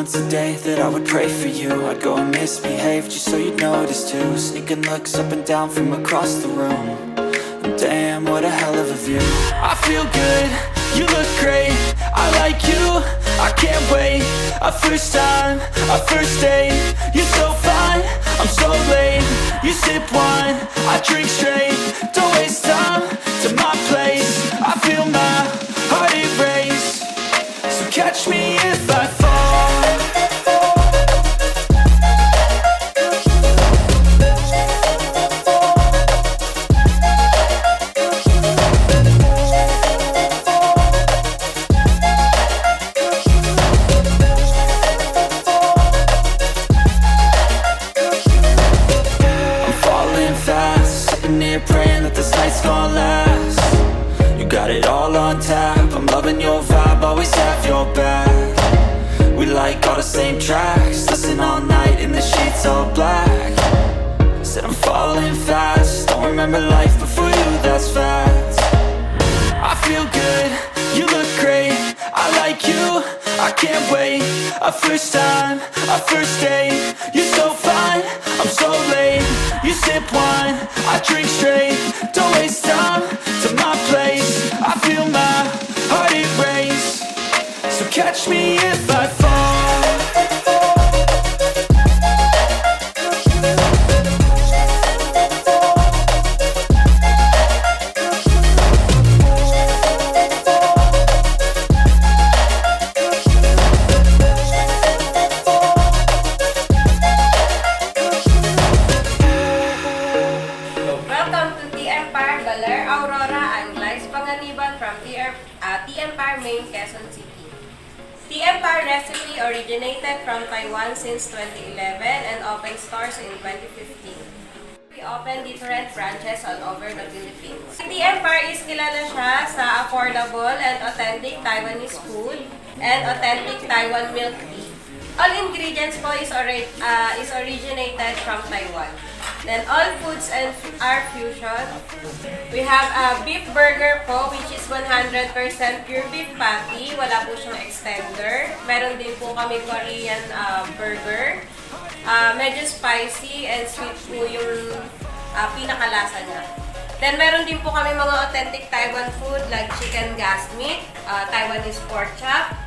once a day that I would pray for you. I'd go and misbehave just so you'd notice too. Sneaking looks up and down from across the room. And damn, what a hell of a view. I feel good, you look great, I like you, I can't wait. A first time, a first date, you're so fine, I'm so late. You sip wine, I drink straight. Don't waste time to my place. I feel my heart erase. So catch me if I fall. Praying that this night's gonna last. You got it all on tap, I'm loving your vibe, always have your back. We like all the same tracks, listen all night in the sheets all black. Said I'm falling fast, don't remember life before you, that's fact. I feel good, you look great, I like you, I can't wait. A first time, a first date, you're so fine, I'm so late. You sip wine, I drink straight. Don't waste time to my place. I feel my heart erase. So catch me if I fall. Baler, Aurora, and Lies Panganiban from Empire, Main, Quezon City. Empire recipe originated from Taiwan since 2011 and opened stores in 2015. We opened different branches all over the Philippines. Empire is kilala siya sa affordable and authentic Taiwanese food and authentic Taiwan milk tea. All ingredients po is originated from Taiwan. Then all foods are fusion. We have a beef burger po, which is 100% pure beef patty. Wala po siyang extender. Meron din po kami Korean burger. Medyo spicy and sweet po yung pinakalasa niya. Then meron din po kami mga authentic Taiwan food like chicken gas meat, Taiwanese pork chop.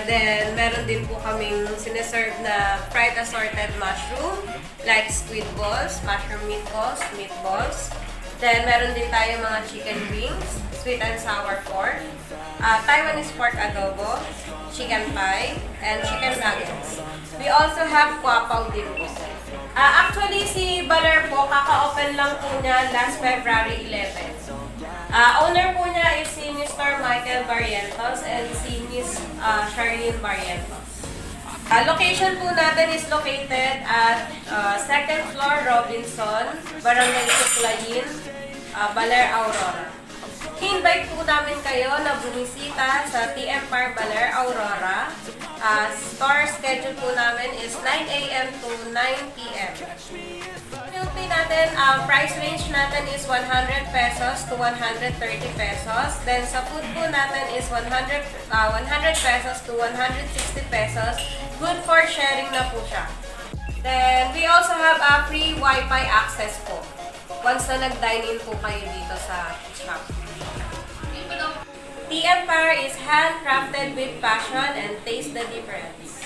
Then, meron din po kaming sineserve na fried assorted mushroom, like squid balls, mushroom meatballs. Then, meron din tayo mga chicken wings, sweet and sour pork, Taiwanese pork adobo, chicken pie, and chicken nuggets. We also have kwapao din po. Actually, si Baler po, kaka-open lang po niya last February 11. Owner po niya is si Mr. Michael Barrientos and si Miss Charlene Barrientos. Location po natin is located at 2nd floor Robinson, Barangay Suklayin, Baler, Aurora. I-invite po namin kayo na bumisita sa Empire Baler, Aurora. Store schedule po namin is 9 a.m. to 9 p.m. Milk tea natin, price range natin is 100 pesos to 130 pesos. Then sa food po natin is 100 pesos to 160 pesos. Good for sharing na po siya. Then we also have a free Wi-Fi access po once na nag-dine in po kayo dito sa shop. Empire is handcrafted with passion and taste the difference.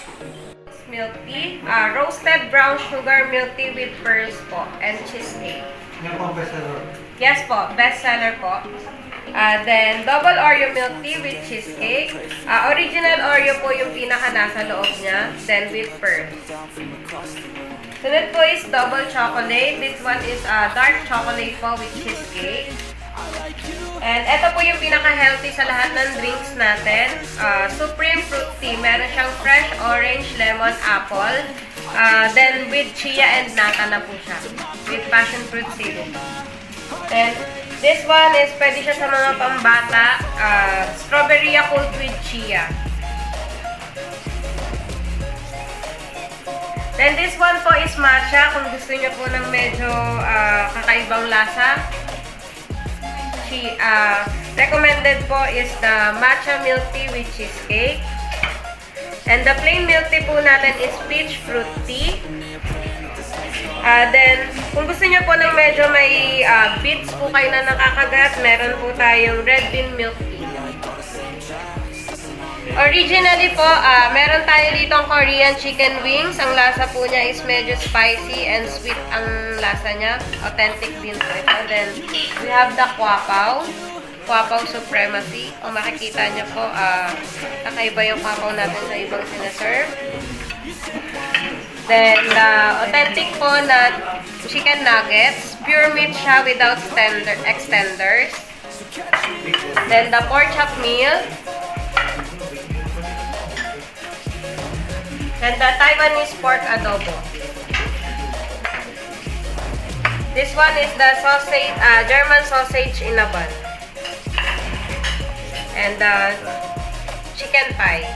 Milk tea, roasted brown sugar milk tea with pearls po, and cheesecake. Yan po ang bestseller? Yes po, bestseller po. Then, double Oreo milk tea with cheesecake. Original Oreo po yung pinaka nasa loob niya, then with pearls. Sunod po is double chocolate. This one is dark chocolate po with cheesecake. And ito po yung pinaka-healthy sa lahat ng drinks natin. Supreme Fruit Tea. Meron siyang fresh orange, lemon, apple. Then with chia and nata na po siya. With passion fruit syrup. Then this one is pwede siya sa mga pambata. Strawberry Yakult with chia. Then this one po is matcha. Kung gusto niyo po ng medyo kakaibang lasa. Recommended po is the matcha milk tea with cheesecake. And the plain milk tea po natin is peach fruit tea. Then, kung gusto niyo po ng medyo may bits po kayo na nakakagat, meron po tayong red bean milk tea. Originally po, meron tayo ditong Korean chicken wings. Ang lasa po niya is medyo spicy and sweet ang lasa niya. Authentic din po ito. Then, we have the kwapaw. Kwapaw Supremacy. Kung makikita niyo po, kakaiba yung kwapaw natin sa ibang sinaserve. Then, the authentic po na chicken nuggets. Pure meat siya without extenders. Then, the pork chop meal. And the Taiwanese pork adobo. This one is the sausage, German sausage in a bun. And the chicken pie.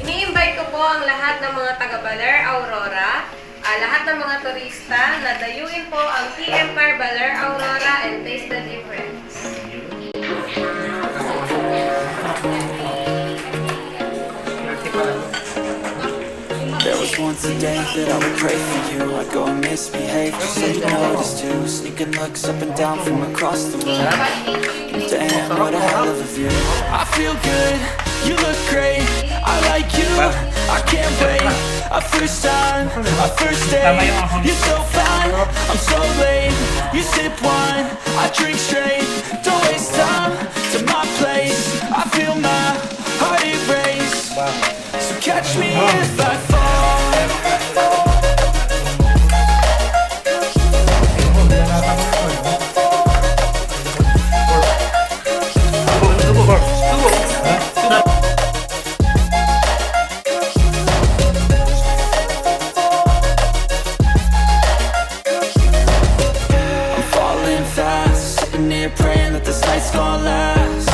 Ini-invite ko po ang lahat ng mga taga Baler, Aurora, lahat ng mga turista na dayuin po ang TM Par Baler, Aurora and taste the difference. There was once a day that I would pray for you. I'd go and misbehave, you said you noticed too. Sneaking looks up and down from across the room. Damn, what a hell of a view. I feel good, you look great. I like you, I can't wait. A first time, a first date. You're so fine, I'm so late. You sip wine, I drink straight. Don't waste time to my place. I feel my heart erase. So catch me if I fall. I'm falling fast, sitting here praying that this night's gonna last.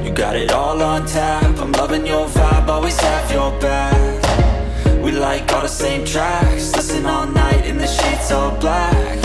You got it all on tap, I'm loving your vibe, always have your back. We like all the same tracks, listen all night in the sheets all black.